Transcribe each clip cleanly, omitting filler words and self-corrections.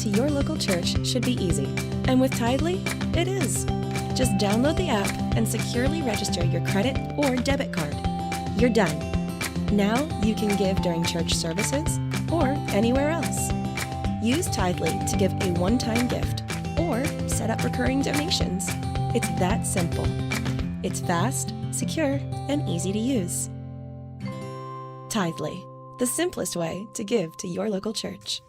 to your local church should be easy, and with Tidely, it is. Just download the app and securely register your credit or debit card. You're done. Now you can give during church services or anywhere else. Use Tidely to give a one-time gift or set up recurring donations. It's that simple. It's fast, secure, and easy to use. Tidely, the simplest way to give to your local church.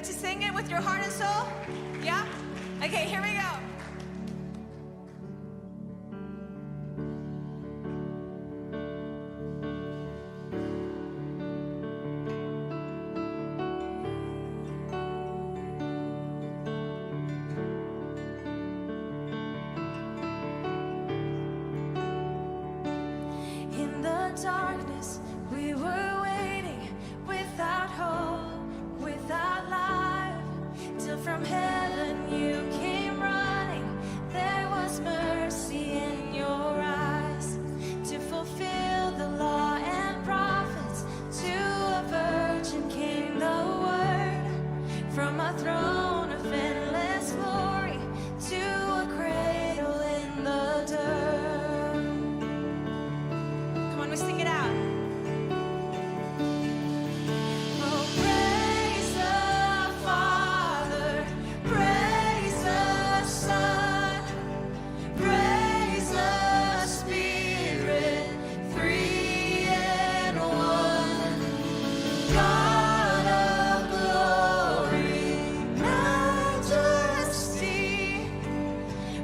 To sing it with your heart and soul? Yeah? Okay, here we go. In the darkness, we were waiting without hope, without life, till from heaven you came running. There was mercy in your eyes to fulfill the law and prophets. To a virgin came the word, from a throne of endless glory to a cradle in the dirt. Come on, we sing it out.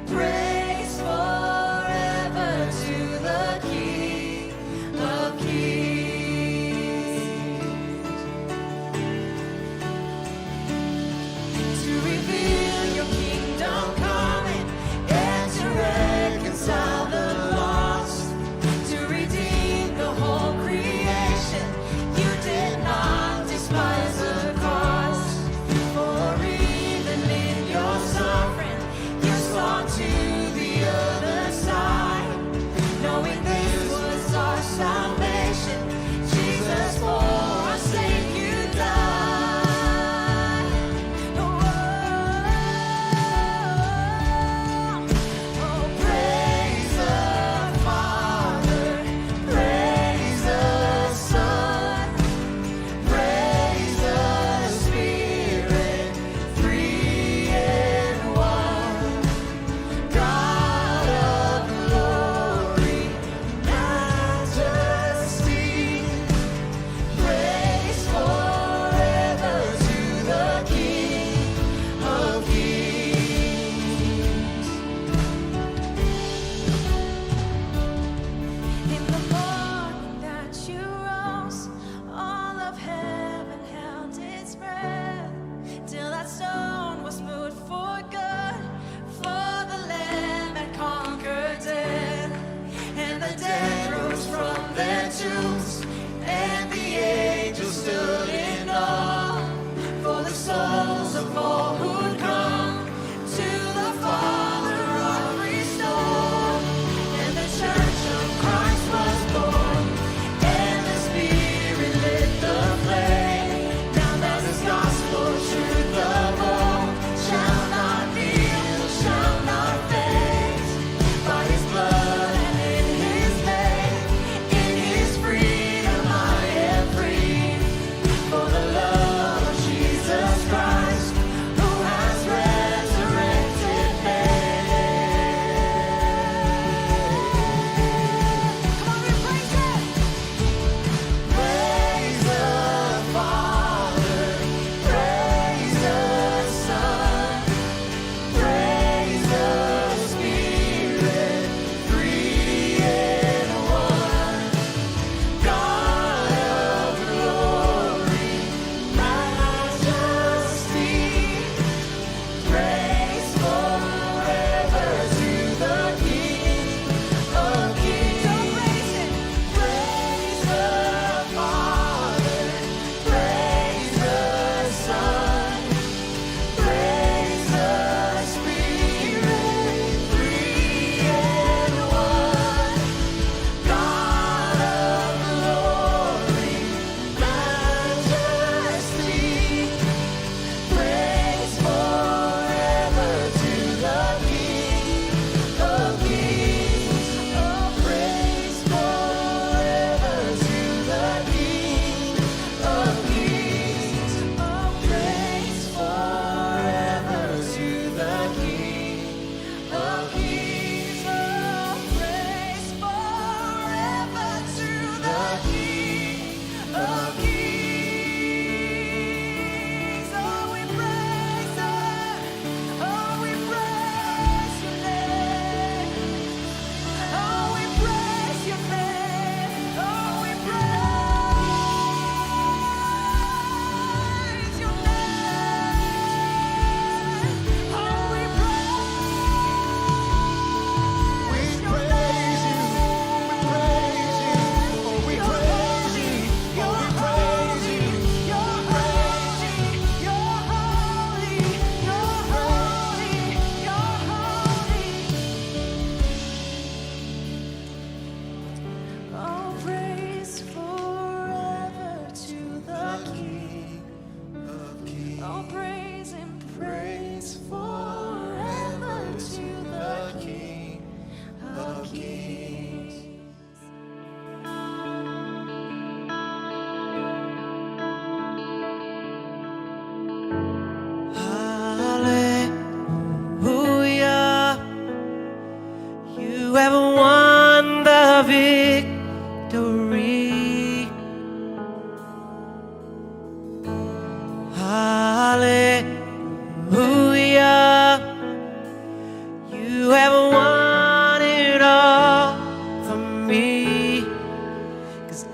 Praise forever to the King of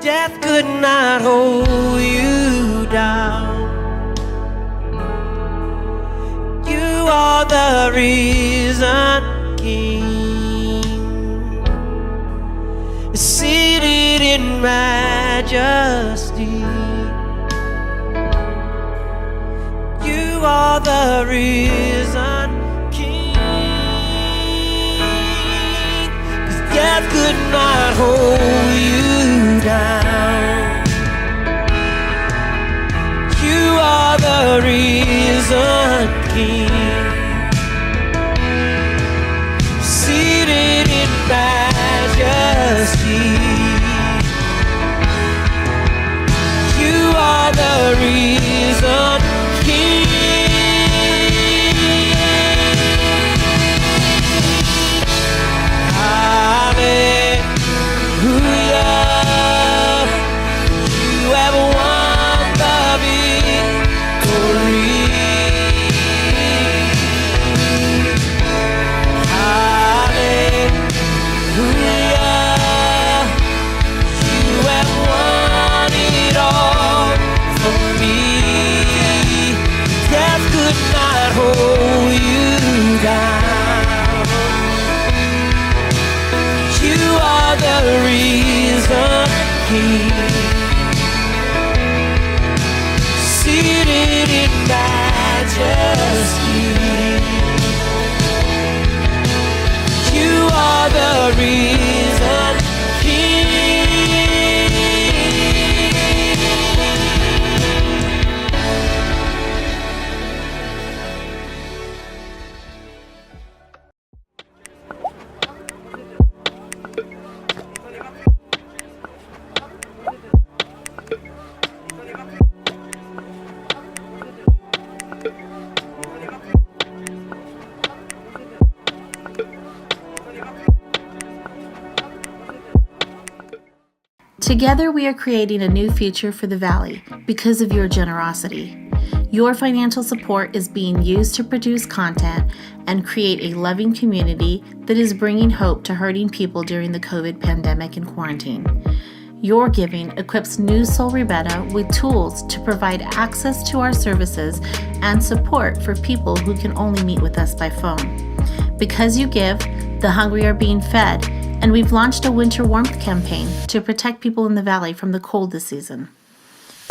Death could not hold you down. You are the risen King, seated in majesty. You are the risen King, 'cause death could not hold you down. You are the risen King, seated in majesty. You are the risen King. Hallelujah. You have won the victory. Hallelujah. You have won it all for me. Death could not hold you down. You are the risen King, seated in majesty. You are the risen King. Together, we are creating a new future for the Valley because of your generosity. Your financial support is being used to produce content and create a loving community that is bringing hope to hurting people during the COVID pandemic and quarantine. Your giving equips Newsoul Ribera with tools to provide access to our services and support for people who can only meet with us by phone. Because you give, the hungry are being fed, and we've launched a winter warmth campaign to protect people in the Valley from the cold this season.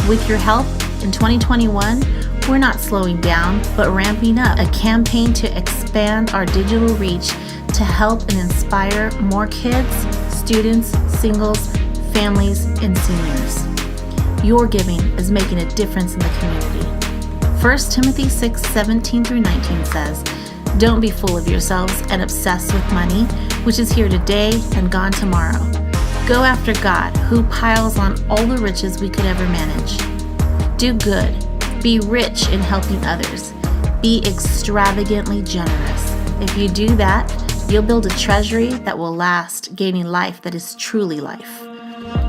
With your help, in 2021, we're not slowing down, but ramping up a campaign to expand our digital reach to help and inspire more kids, students, singles, families, and seniors. Your giving is making a difference in the community. 1 Timothy 6:17-19 says, "Don't be full of yourselves and obsessed with money, which is here today and gone tomorrow. Go after God, who piles on all the riches we could ever manage. Do good. Be rich in helping others. Be extravagantly generous. If you do that, you'll build a treasury that will last, gaining life that is truly life."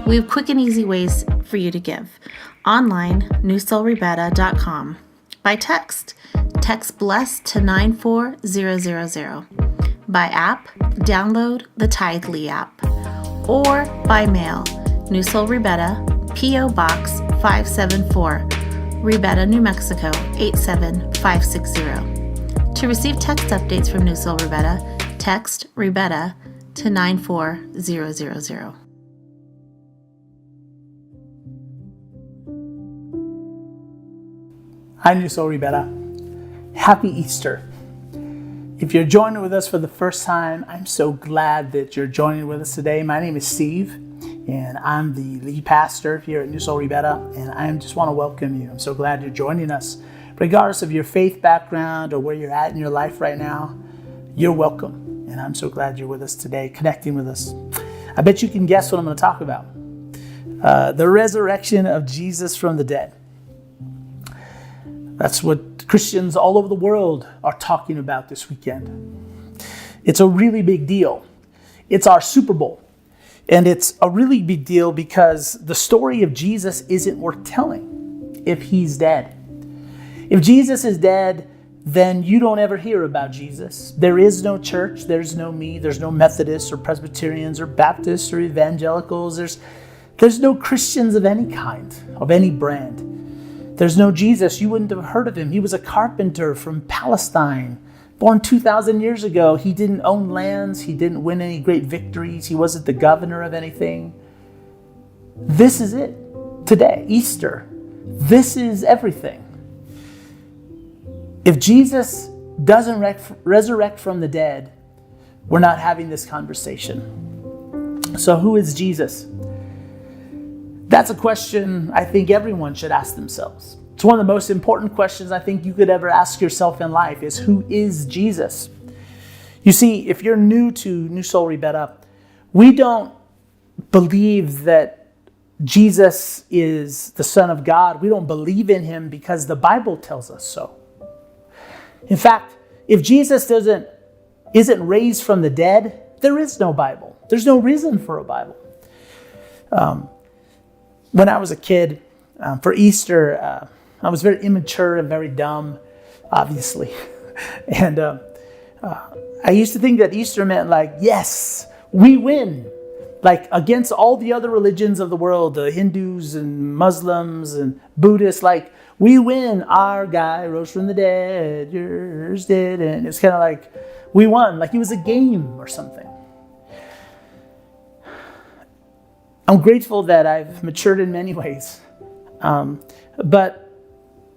We have quick and easy ways for you to give. Online, newsoulribera.com. By text BLESS to 94000. By app, download the Tithely app. Or by mail, Newsoul Ribera, P.O. Box 574, Ribera, New Mexico 87560. To receive text updates from Newsoul Ribera, text Ribera to 94000. Hi, Newsoul Ribera. Happy Easter. If you're joining with us for the first time, I'm so glad that you're joining with us today. My name is Steve, and I'm the lead pastor here at Newsoul Ribera, and I just want to welcome you. I'm so glad you're joining us. Regardless of your faith background or where you're at in your life right now, you're welcome, and I'm so glad you're with us today, connecting with us. I bet you can guess what I'm going to talk about. The resurrection of Jesus from the dead. That's what Christians all over the world are talking about this weekend. It's a really big deal. It's our Super Bowl. And it's a really big deal because the story of Jesus isn't worth telling if he's dead. If Jesus is dead, then you don't ever hear about Jesus. There is no church. There's no me. There's no Methodists or Presbyterians or Baptists or evangelicals. There's no Christians of any kind, of any brand. There's no Jesus. You wouldn't have heard of him. He was a carpenter from Palestine, born 2,000 years ago. He didn't own lands. He didn't win any great victories. He wasn't the governor of anything. This is it today, Easter. This is everything. If Jesus doesn't resurrect from the dead, we're not having this conversation. So who is Jesus? That's a question I think everyone should ask themselves. It's one of the most important questions I think you could ever ask yourself in life is, who is Jesus? You see, if you're new to Newsoul Ribera, we don't believe that Jesus is the Son of God. We don't believe in him because the Bible tells us so. In fact, if Jesus isn't raised from the dead, there is no Bible. There's no reason for a Bible. When I was a kid, for Easter, I was very immature and very dumb, obviously. And I used to think that Easter meant like, yes, we win. Like against all the other religions of the world, the Hindus and Muslims and Buddhists, like we win. Our guy rose from the dead, yours did. And it's kind of like we won, like it was a game or something. I'm grateful that I've matured in many ways. But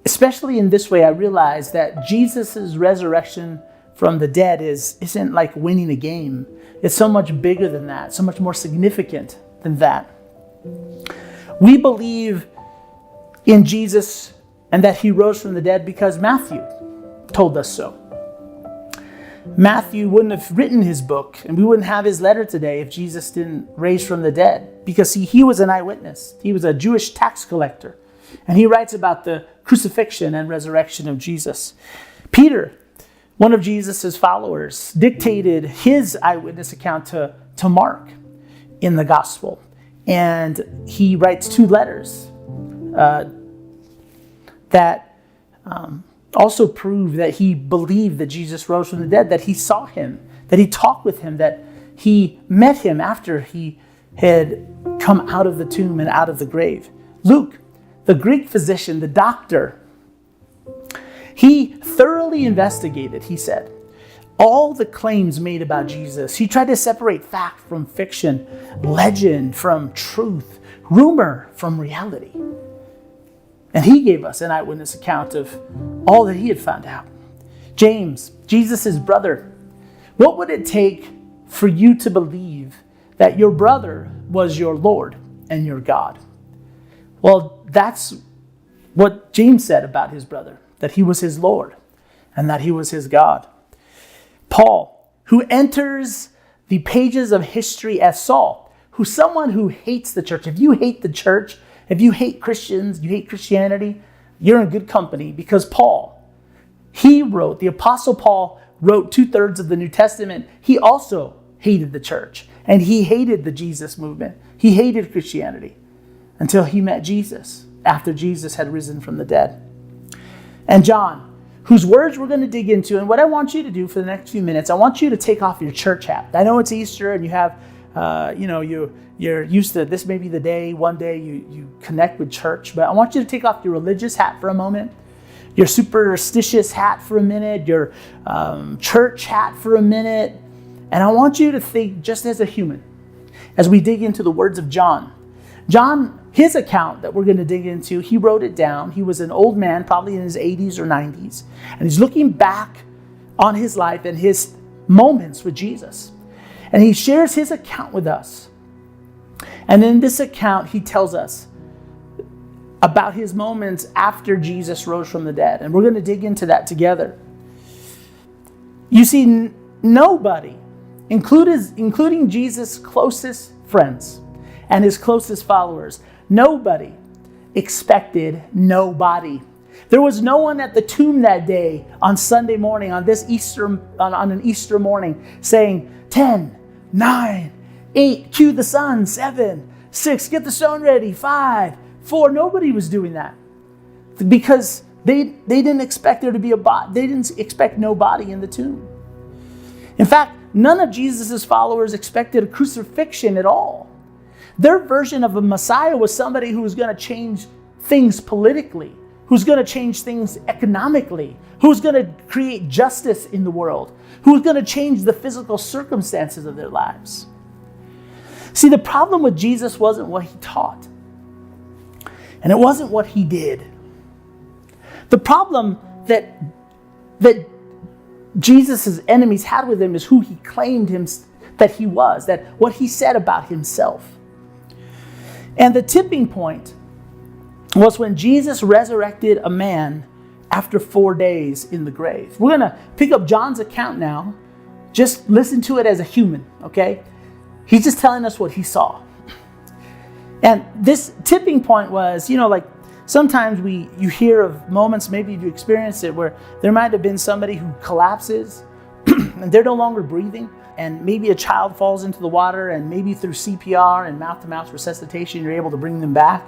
especially in this way, I realized that Jesus' resurrection from the dead isn't like winning a game. It's so much bigger than that, so much more significant than that. We believe in Jesus and that he rose from the dead because Matthew told us so. Matthew wouldn't have written his book and we wouldn't have his letter today if Jesus didn't raise from the dead. Because he was an eyewitness. He was a Jewish tax collector. And he writes about the crucifixion and resurrection of Jesus. Peter, one of Jesus' followers, dictated his eyewitness account to Mark in the gospel. And he writes 2 letters that also prove that he believed that Jesus rose from the dead, that he saw him, that he talked with him, that he met him after he had come out of the tomb and out of the grave. Luke, the Greek physician, the doctor, he thoroughly investigated, he said, all the claims made about Jesus. He tried to separate fact from fiction, legend from truth, rumor from reality. And he gave us an eyewitness account of all that he had found out. James, Jesus' brother, what would it take for you to believe that your brother was your Lord and your God? Well, that's what James said about his brother, that he was his Lord and that he was his God. Paul, who enters the pages of history as Saul, who's someone who hates the church. If you hate the church, if you hate Christians, you hate Christianity, you're in good company, because Paul, the Apostle Paul wrote 2/3 of the New Testament. He also hated the church and he hated the Jesus movement. He hated Christianity until he met Jesus after Jesus had risen from the dead. And John, whose words we're going to dig into, and what I want you to do for the next few minutes, I want you to take off your church hat. I know it's Easter and you have, you're used to this may be the day, one day you connect with church, but I want you to take off your religious hat for a moment, your superstitious hat for a minute, your church hat for a minute, and I want you to think just as a human as we dig into the words of John. John, his account that we're going to dig into, he wrote it down. He was an old man, probably in his 80s or 90s, and he's looking back on his life and his moments with Jesus. And he shares his account with us. And in this account, he tells us about his moments after Jesus rose from the dead. And we're going to dig into that together. You see, nobody, including Jesus' closest friends and his closest followers, nobody expected nobody. There was no one at the tomb that day on Sunday morning, on an Easter morning, saying 10, 9, 8, cue the sun, 7, 6, get the stone ready, 5, 4. Nobody was doing that because they didn't expect there to be a body. They didn't expect no body in the tomb. In fact, none of Jesus' followers expected a crucifixion at all. Their version of a Messiah was somebody who was going to change things politically, who's going to change things economically, who's going to create justice in the world, who's going to change the physical circumstances of their lives. See, the problem with Jesus wasn't what he taught, and it wasn't what he did. The problem that Jesus' enemies had with him is who he claimed him that he was, that what he said about himself. And the tipping point was when Jesus resurrected a man after 4 days in the grave. We're going to pick up John's account now. Just listen to it as a human, okay? He's just telling us what he saw. And this tipping point was, like sometimes you hear of moments, maybe you experienced it, where there might have been somebody who collapses and they're no longer breathing. And maybe a child falls into the water, and maybe through CPR and mouth-to-mouth resuscitation, you're able to bring them back,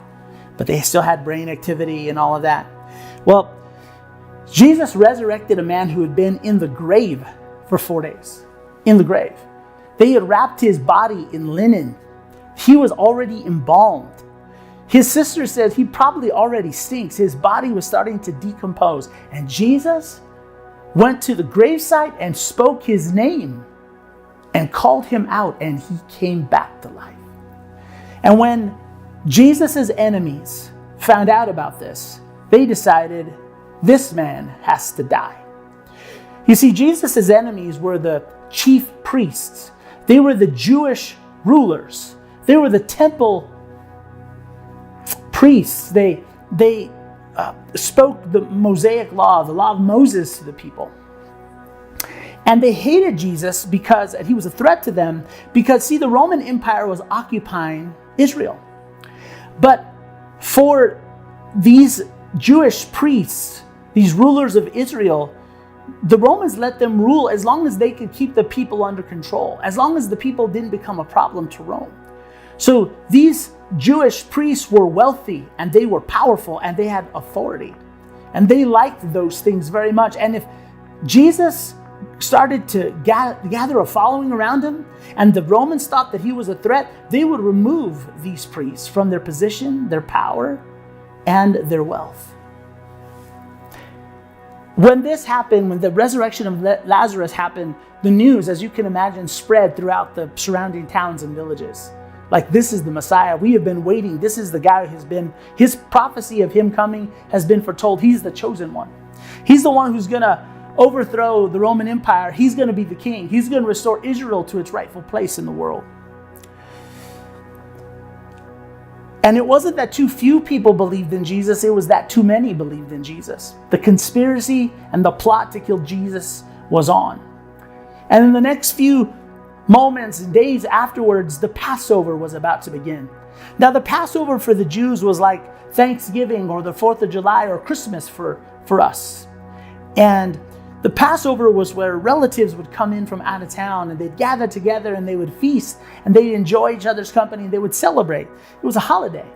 but they still had brain activity and all of that. Well, Jesus resurrected a man who had been in the grave for 4 days. In the grave. They had wrapped his body in linen. He was already embalmed. His sister said he probably already stinks. His body was starting to decompose. And Jesus went to the gravesite and spoke his name and called him out, and he came back to life. And when Jesus' enemies found out about this, they decided this man has to die. You see, Jesus' enemies were the chief priests. They were the Jewish rulers. They were the temple priests. They spoke the Mosaic law, the law of Moses, to the people. And they hated Jesus because he was a threat to them, because, see, the Roman Empire was occupying Israel. But for these Jewish priests, these rulers of Israel, the Romans let them rule as long as they could keep the people under control, as long as the people didn't become a problem to Rome. So these Jewish priests were wealthy, and they were powerful, and they had authority. And they liked those things very much. And if Jesus started to gather a following around him, and the Romans thought that he was a threat, they would remove these priests from their position, their power, and their wealth. When this happened, when the resurrection of Lazarus happened, the news, as you can imagine, spread throughout the surrounding towns and villages. Like, this is the Messiah. We have been waiting. This is the guy who has been, his prophecy of him coming has been foretold. He's the chosen one. He's the one who's going to overthrow the Roman Empire. He's going to be the king. He's going to restore Israel to its rightful place in the world. And it wasn't that too few people believed in Jesus, it was that too many believed in Jesus. The conspiracy and the plot to kill Jesus was on. And in the next few moments and days afterwards, the Passover was about to begin. Now, the Passover for the Jews was like Thanksgiving or the 4th of July or Christmas for us. And the Passover was where relatives would come in from out of town, and they'd gather together and they would feast, and they'd enjoy each other's company, and they would celebrate. It was a holiday.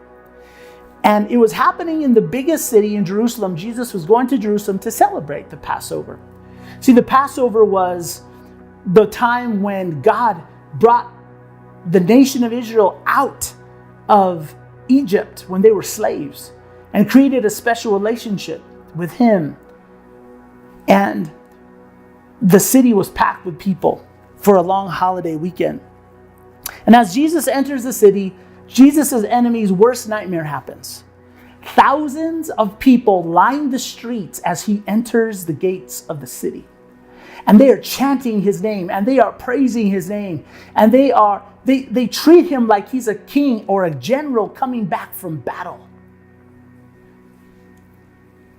And it was happening in the biggest city in Jerusalem. Jesus was going to Jerusalem to celebrate the Passover. See, the Passover was the time when God brought the nation of Israel out of Egypt when they were slaves, and created a special relationship with him. And the city was packed with people for a long holiday weekend. And as Jesus enters the city, Jesus' enemy's worst nightmare happens. Thousands of people line the streets as he enters the gates of the city. And they are chanting his name, and they are praising his name, and they treat him like he's a king or a general coming back from battle.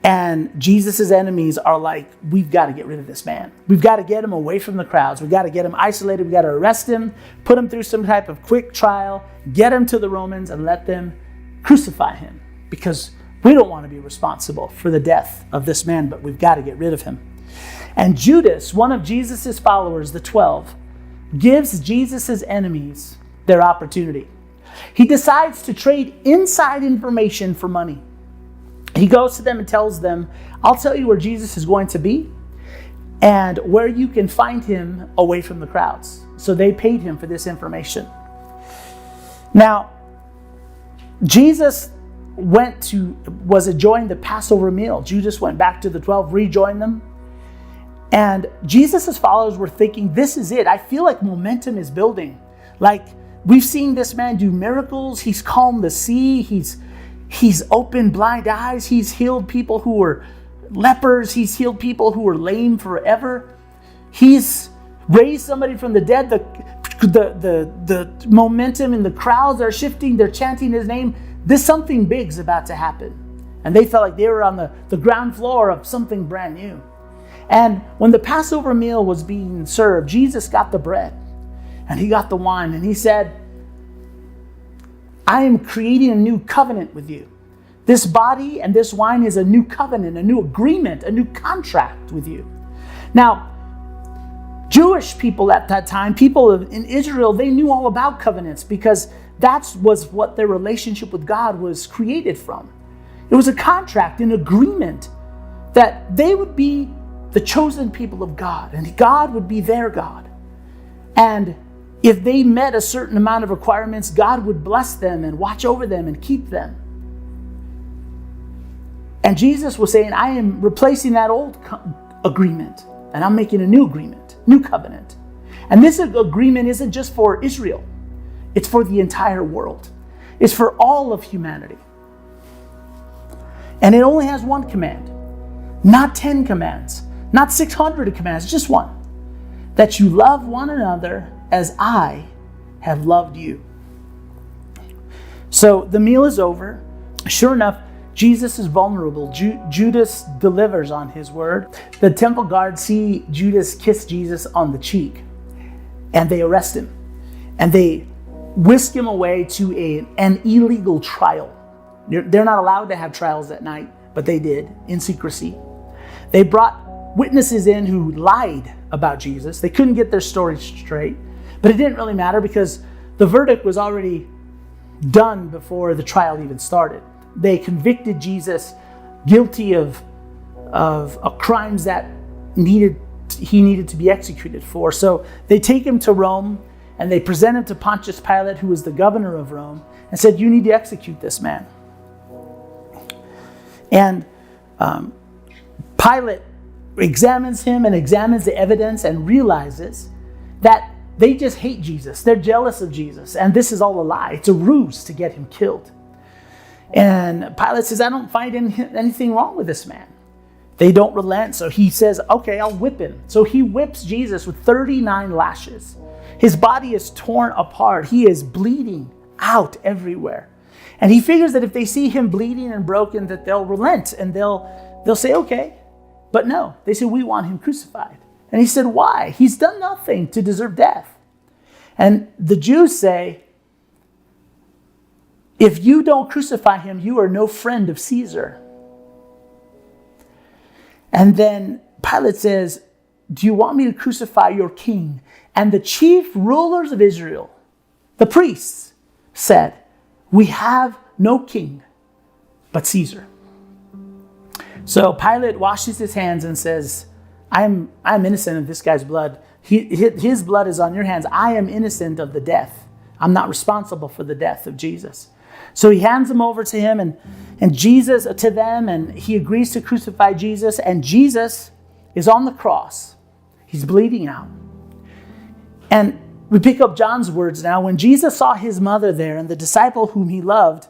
And Jesus' enemies are like, we've got to get rid of this man. We've got to get him away from the crowds. We've got to get him isolated. We've got to arrest him, put him through some type of quick trial, get him to the Romans, and let them crucify him. Because we don't want to be responsible for the death of this man, but we've got to get rid of him. And Judas, one of Jesus' followers, the 12, gives Jesus' enemies their opportunity. He decides to trade inside information for money. He goes to them and tells them, I'll tell you where Jesus is going to be and where you can find him away from the crowds. So they paid him for this information. Now, Jesus was enjoying the Passover meal. Judas went back to the 12, rejoined them. And Jesus' followers were thinking, this is it. I feel like momentum is building. Like, we've seen this man do miracles. He's calmed the sea. He's opened blind eyes. He's healed people who were lepers. He's healed people who were lame forever. He's raised somebody from the dead. The momentum in the crowds are shifting. They're chanting his name. Something big's about to happen. And they felt like they were on the ground floor of something brand new. And when the Passover meal was being served, Jesus got the bread and he got the wine and he said, I am creating a new covenant with you. This body and this wine is a new covenant, a new agreement, a new contract with you. Now, Jewish people at that time, people in Israel, they knew all about covenants because that was what their relationship with God was created from. It was a contract, an agreement that they would be the chosen people of God and God would be their God. And if they met a certain amount of requirements, God would bless them and watch over them and keep them. And Jesus was saying, I am replacing that old agreement and I'm making a new agreement, new covenant. And this agreement isn't just for Israel. It's for the entire world. It's for all of humanity. And it only has one command, not 10 commands, not 600 commands, just one. That you love one another as I have loved you. So the meal is over. Sure enough, Jesus is vulnerable. Judas delivers on his word. The temple guards see Judas kiss Jesus on the cheek and they arrest him. And they whisk him away to an illegal trial. They're not allowed to have trials at night, but they did in secrecy. They brought witnesses in who lied about Jesus. They couldn't get their story straight, but it didn't really matter because the verdict was already done before the trial even started. They convicted Jesus guilty of crimes that he needed to be executed for. So they take him to Rome and they present him to Pontius Pilate, who was the governor of Rome, and said, you need to execute this man. And Pilate examines him and examines the evidence and realizes that they just hate Jesus. They're jealous of Jesus. And this is all a lie. It's a ruse to get him killed. And Pilate says, I don't find anything wrong with this man. They don't relent. So he says, okay, I'll whip him. So he whips Jesus with 39 lashes. His body is torn apart. He is bleeding out everywhere. And he figures that if they see him bleeding and broken, that they'll relent and they'll say, okay. But no, they say, we want him crucified. And he said, why? He's done nothing to deserve death. And the Jews say, if you don't crucify him, you are no friend of Caesar. And then Pilate says, do you want me to crucify your king? And the chief rulers of Israel, the priests, said, we have no king but Caesar. So Pilate washes his hands and says, I'm innocent of this guy's blood. His blood is on your hands. I am innocent of the death. I'm not responsible for the death of Jesus. So he hands them over to him and Jesus to them, and he agrees to crucify Jesus. And Jesus is on the cross. He's bleeding out. And we pick up John's words now. When Jesus saw his mother there and the disciple whom he loved,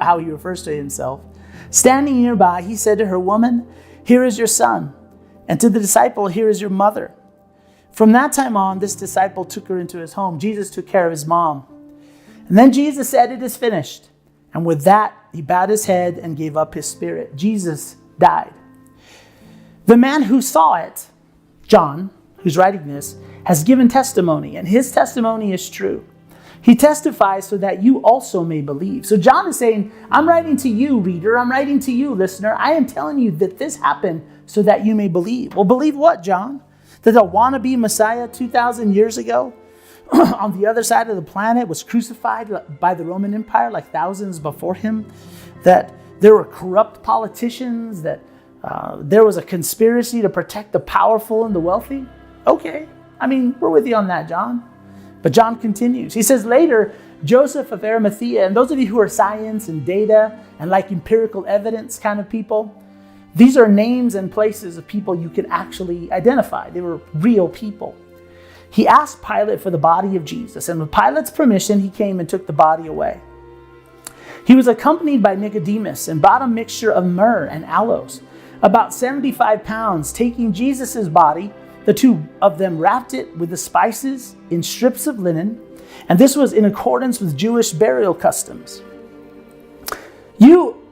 how he refers to himself, standing nearby, he said to her, woman, here is your son. And to the disciple, here is your mother. From that time on, this disciple took her into his home. Jesus took care of his mom. And then Jesus said, it is finished. And with that, he bowed his head and gave up his spirit. Jesus died. The man who saw it, John, who's writing this, has given testimony, and his testimony is true. He testifies so that you also may believe. So John is saying, I'm writing to you, reader. I'm writing to you, listener. I am telling you that this happened so that you may believe. Well, believe what, John? That the wannabe Messiah 2,000 years ago on the other side of the planet was crucified by the Roman Empire like thousands before him? That there were corrupt politicians? That there was a conspiracy to protect the powerful and the wealthy? Okay. I mean, we're with you on that, John. But John continues. He says, later, Joseph of Arimathea. And those of you who are science and data and like empirical evidence kind of people, these are names and places of people you can actually identify. They were real people. He asked Pilate for the body of Jesus, and with Pilate's permission, he came and took the body away. He was accompanied by Nicodemus and brought a mixture of myrrh and aloes, about 75 pounds. Taking Jesus' body, the two of them wrapped it with the spices in strips of linen, and this was in accordance with Jewish burial customs.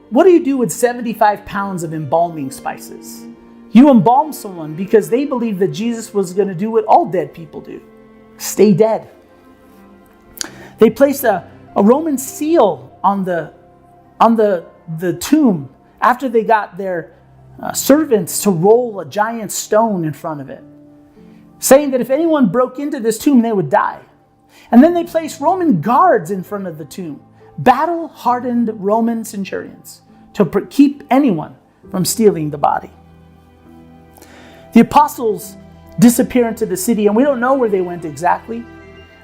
What do you do with 75 pounds of embalming spices? You embalm someone because they believed that Jesus was going to do what all dead people do: stay dead. They placed a Roman seal on the tomb after they got their servants to roll a giant stone in front of it, saying that if anyone broke into this tomb, they would die. And then they placed Roman guards in front of the tomb, battle-hardened Roman centurions, to keep anyone from stealing the body. The apostles disappear into the city, and we don't know where they went exactly.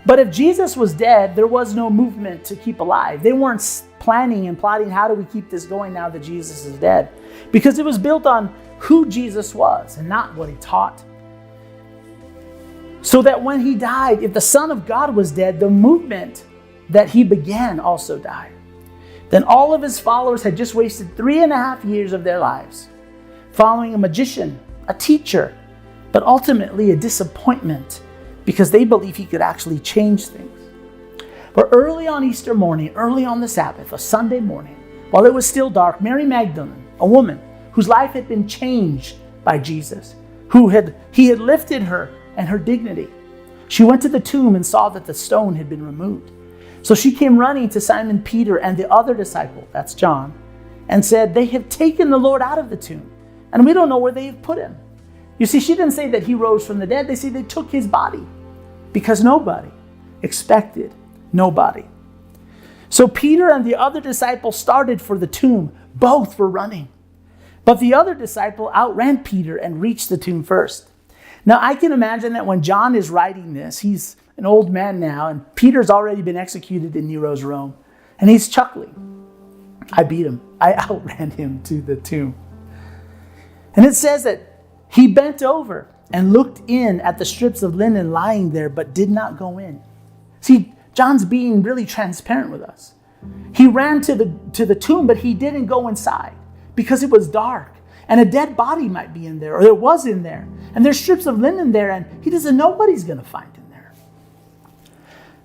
But if Jesus was dead, there was no movement to keep alive. They weren't planning and plotting, how do we keep this going now that Jesus is dead? Because it was built on who Jesus was and not what he taught. So that when he died, if the Son of God was dead, the movement that he began also died. Then all of his followers had just wasted 3.5 years of their lives following a magician, a teacher, but ultimately a disappointment because they believed he could actually change things. But early on Easter morning, early on the Sabbath, a Sunday morning, while it was still dark, Mary Magdalene, a woman whose life had been changed by Jesus, he had lifted her and her dignity. She went to the tomb and saw that the stone had been removed. So she came running to Simon Peter and the other disciple, that's John, and said, "They have taken the Lord out of the tomb, and we don't know where they have put him." You see, she didn't say that he rose from the dead. They say they took his body because nobody expected nobody. So Peter and the other disciple started for the tomb. Both were running. But the other disciple outran Peter and reached the tomb first. Now, I can imagine that when John is writing this, he's an old man now, and Peter's already been executed in Nero's Rome, and he's chuckling. I beat him. I outran him to the tomb. And it says that he bent over and looked in at the strips of linen lying there, but did not go in. See, John's being really transparent with us. He ran to the tomb, but he didn't go inside because it was dark. And a dead body might be in there, or it was in there. And there's strips of linen there, and he doesn't know what he's going to find in there.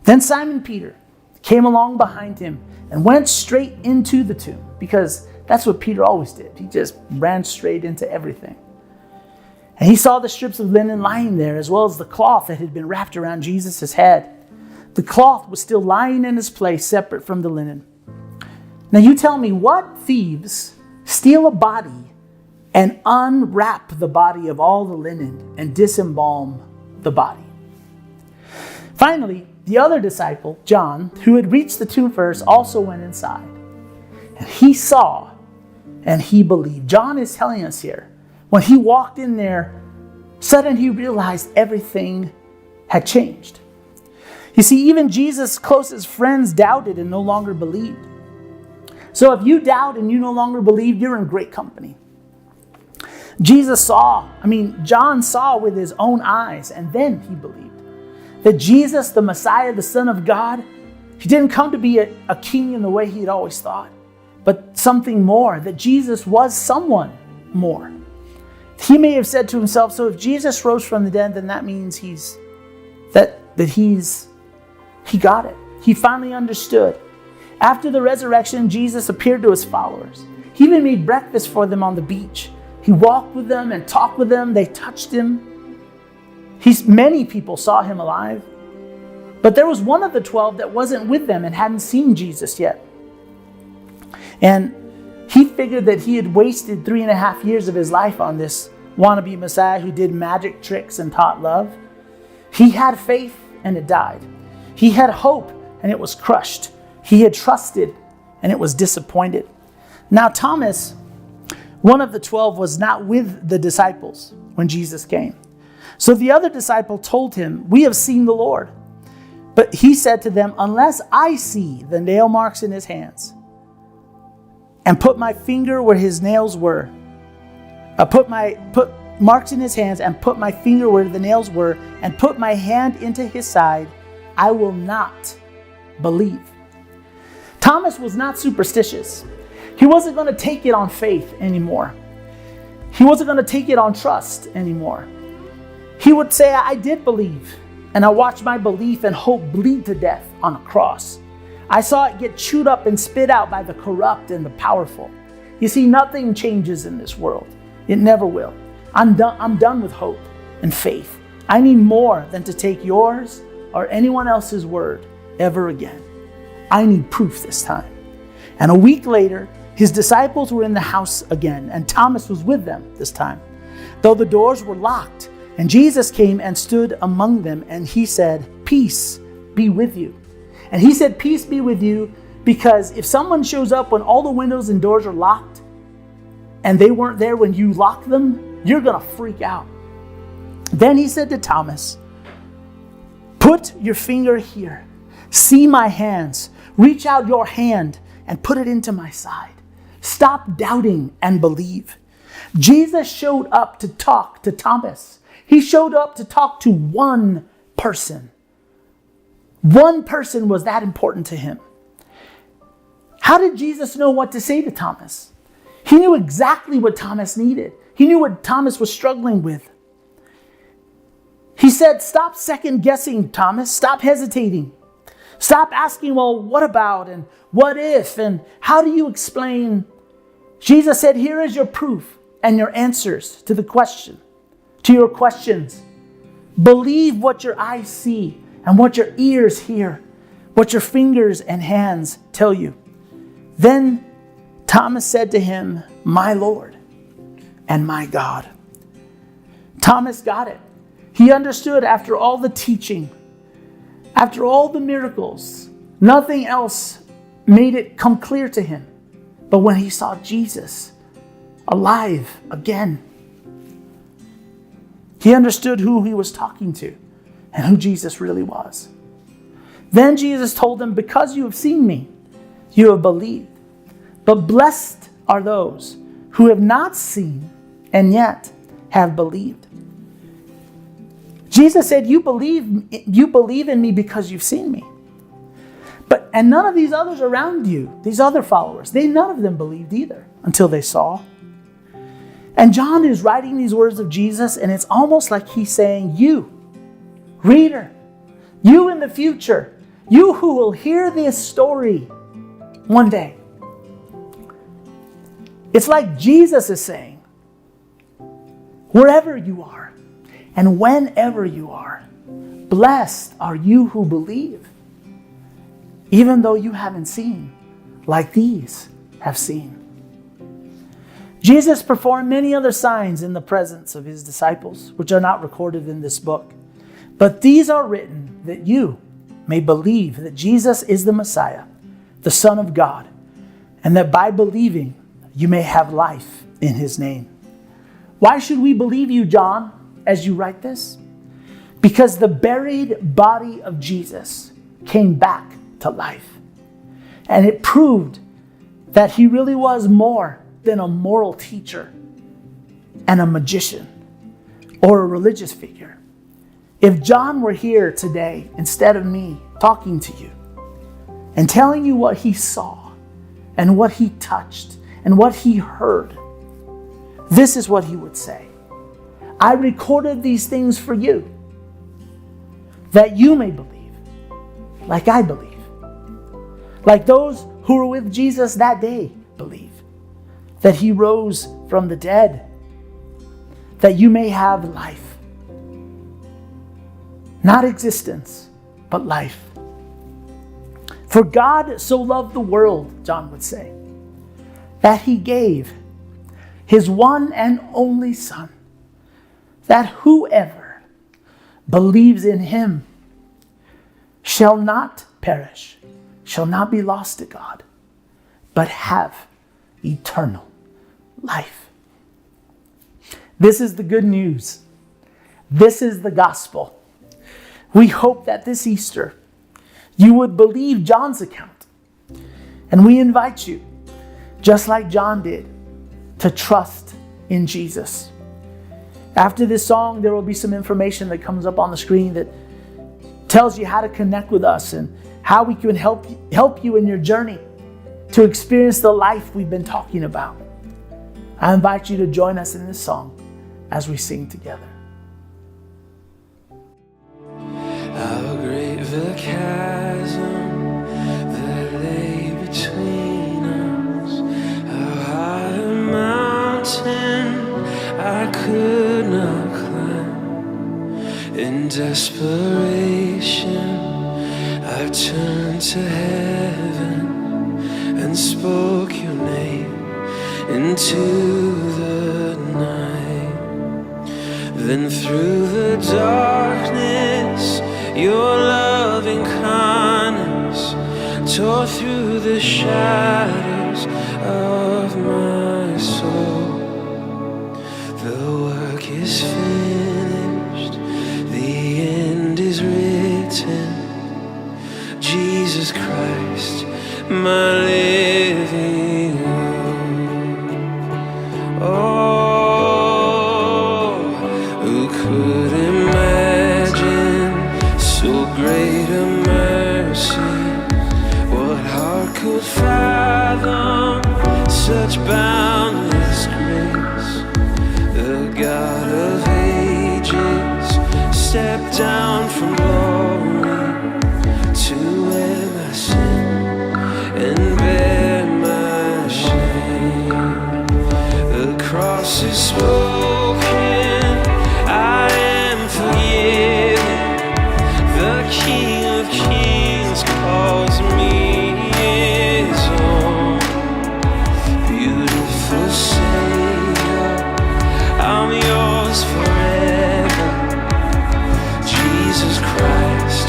Then Simon Peter came along behind him and went straight into the tomb, because that's what Peter always did. He just ran straight into everything. And he saw the strips of linen lying there, as well as the cloth that had been wrapped around Jesus' head. The cloth was still lying in its place, separate from the linen. Now you tell me, what thieves steal a body and unwrap the body of all the linen and disembalm the body? Finally, the other disciple, John, who had reached the tomb first, also went inside. And he saw and he believed. John is telling us here, when he walked in there, suddenly he realized everything had changed. You see, even Jesus' closest friends doubted and no longer believed. So if you doubt and you no longer believe, you're in great company. John saw with his own eyes, and then he believed that Jesus, the Messiah, the Son of God, he didn't come to be a king in the way he had always thought, but something more, that Jesus was someone more. He may have said to himself, so if Jesus rose from the dead, then that means he got it. He finally understood. After the resurrection, Jesus appeared to his followers. He even made breakfast for them on the beach. He walked with them and talked with them. They touched him. Many people saw him alive. But there was one of the 12 that wasn't with them and hadn't seen Jesus yet. And he figured that he had wasted 3.5 years of his life on this wannabe Messiah who did magic tricks and taught love. He had faith and it died. He had hope and it was crushed. He had trusted and it was disappointed. Now Thomas, one of the 12, was not with the disciples when Jesus came. So the other disciple told him, "We have seen the Lord." But he said to them, unless I see the nail marks in his hands, and put my finger where his nails were, put marks in his hands, and put my finger where the nails were, and put my hand into his side, I will not believe. Thomas was not superstitious. He wasn't going to take it on faith anymore. He wasn't going to take it on trust anymore. He would say, I did believe, and I watched my belief and hope bleed to death on a cross. I saw it get chewed up and spit out by the corrupt and the powerful. You see, nothing changes in this world. It never will. I'm done with hope and faith. I need more than to take yours or anyone else's word ever again. I need proof this time. And a week later, his disciples were in the house again, and Thomas was with them this time, though the doors were locked. And Jesus came and stood among them, and he said, peace be with you. And he said, peace be with you, because if someone shows up when all the windows and doors are locked, and they weren't there when you locked them, you're going to freak out. Then he said to Thomas, put your finger here. See my hands. Reach out your hand and put it into my side. Stop doubting and believe. Jesus showed up to talk to Thomas. He showed up to talk to one person. One person was that important to him. How did Jesus know what to say to Thomas? He knew exactly what Thomas needed. He knew what Thomas was struggling with. He said, stop second guessing, Thomas. Stop hesitating. Stop asking, well, what about and what if and how do you explain? Jesus said, here is your proof and your answers to your questions. Believe what your eyes see and what your ears hear, what your fingers and hands tell you. Then Thomas said to him, my Lord and my God. Thomas got it. He understood after all the teaching, after all the miracles, nothing else made it come clear to him. But when he saw Jesus alive again, he understood who he was talking to and who Jesus really was. Then Jesus told him, because you have seen me, you have believed. But blessed are those who have not seen and yet have believed. Jesus said, you believe in me because you've seen me. And none of these others around you, these other followers, none of them believed either until they saw. And John is writing these words of Jesus, and it's almost like he's saying, you, reader, you in the future, you who will hear this story one day. It's like Jesus is saying, wherever you are and whenever you are, blessed are you who believe, even though you haven't seen like these have seen. Jesus performed many other signs in the presence of his disciples, which are not recorded in this book. But these are written that you may believe that Jesus is the Messiah, the Son of God, and that by believing you may have life in his name. Why should we believe you, John, as you write this? Because the buried body of Jesus came back to life. And it proved that he really was more than a moral teacher and a magician or a religious figure. If John were here today, instead of me talking to you and telling you what he saw and what he touched and what he heard, this is what he would say. I recorded these things for you, that you may believe, like I believe. Like those who were with Jesus that day believe, that he rose from the dead, that you may have life. Not existence, but life. For God so loved the world, John would say, that he gave his one and only Son, that whoever believes in him shall not perish, shall not be lost to God, but have eternal life. This is the good news. This is the gospel. We hope that this Easter you would believe John's account. And we invite you, just like John did, to trust in Jesus. After this song, there will be some information that comes up on the screen that tells you how to connect with us and how we can help you in your journey to experience the life we've been talking about. I invite you to join us in this song as we sing together. How great the chasm that lay between us, how high a mountain I could not climb. In desperation, I turned to heaven and spoke your name into the night. Then through the darkness, your loving kindness tore through the shadows of my soul. The work is finished, the end is written. Jesus Christ, my living hope. Oh, who could imagine so great a mercy? What heart could fathom such boundless grace? The God of ages stepped down from glory to wear my sin and bear my shame. The cross is spoken, I am forgiven. The King of Kings calls me his own. Beautiful Savior, I'm yours forever. Jesus Christ,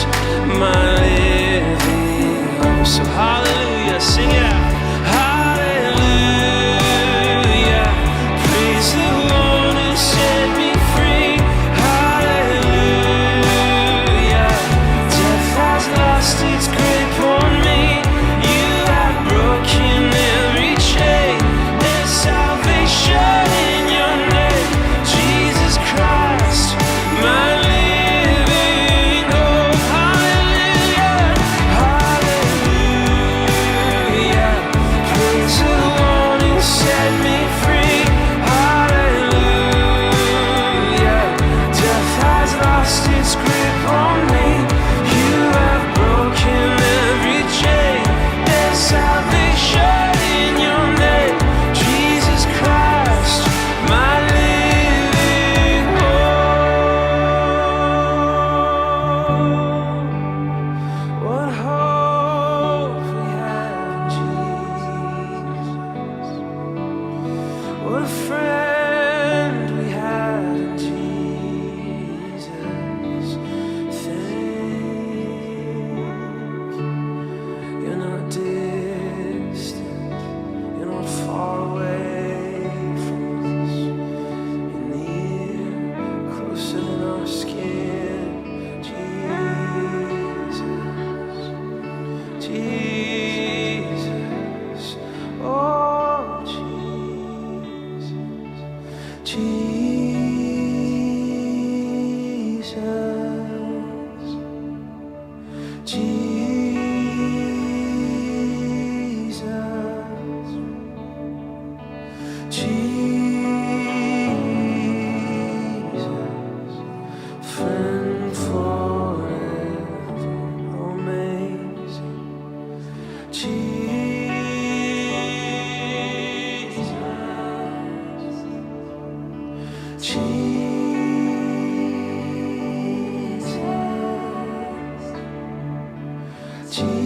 my living hope. So hallelujah, sing it out. Hallelujah, praise the Lord who set me free. Hallelujah, death has lost its grip on me. You have broken every chain. There's salvation in your name, Jesus Christ, my living hope. Hallelujah, hallelujah, praise the Lord who set me free. Hallelujah, death has lost its grip on me. You have broken every chain. There's salvation in your name, Jesus Christ, my living hope. What hope we have in Jesus. What a friend we have in Jesus. Thank you. You're not distant, you're not far away from us. You're near, closer than our skin, Jesus. Jesus, oh Jesus, Jesus, Jesus, Jesus, friend forever, amazing. Jesus, Jesus, Jesus,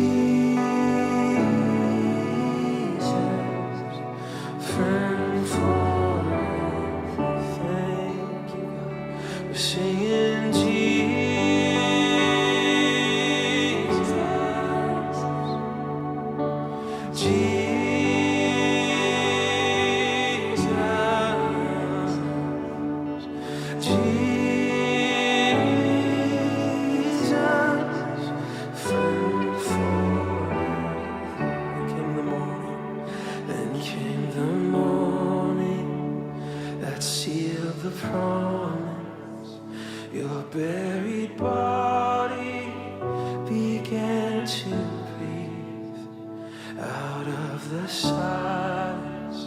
friend forever. came the morning that sealed the promise. Your buried body began to breathe. Out of the silence,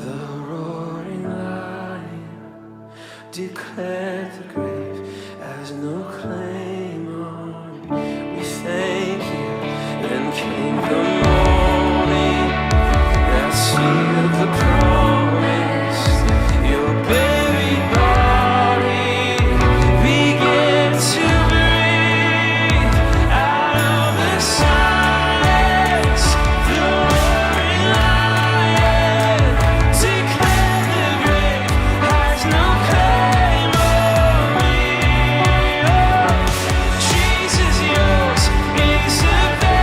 the roaring lion declared the grave has no claim on me. We thank you. Then came the morning that sealed the promise. Your buried body began to breathe. Out of the silence, the roaring lion declared the grave has no claim on me. Oh, Jesus, yours is the victory.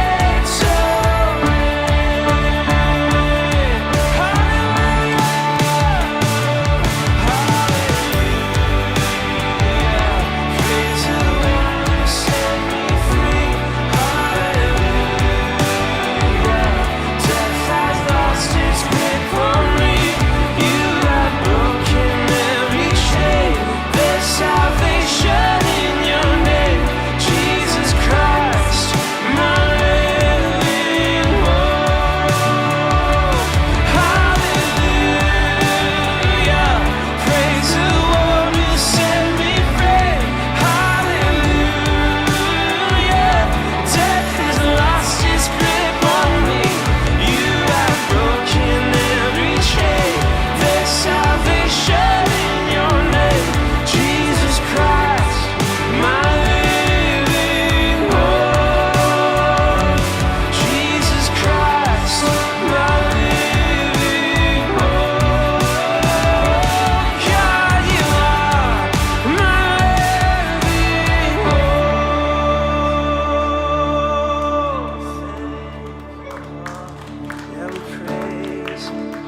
Yeah, we praise you.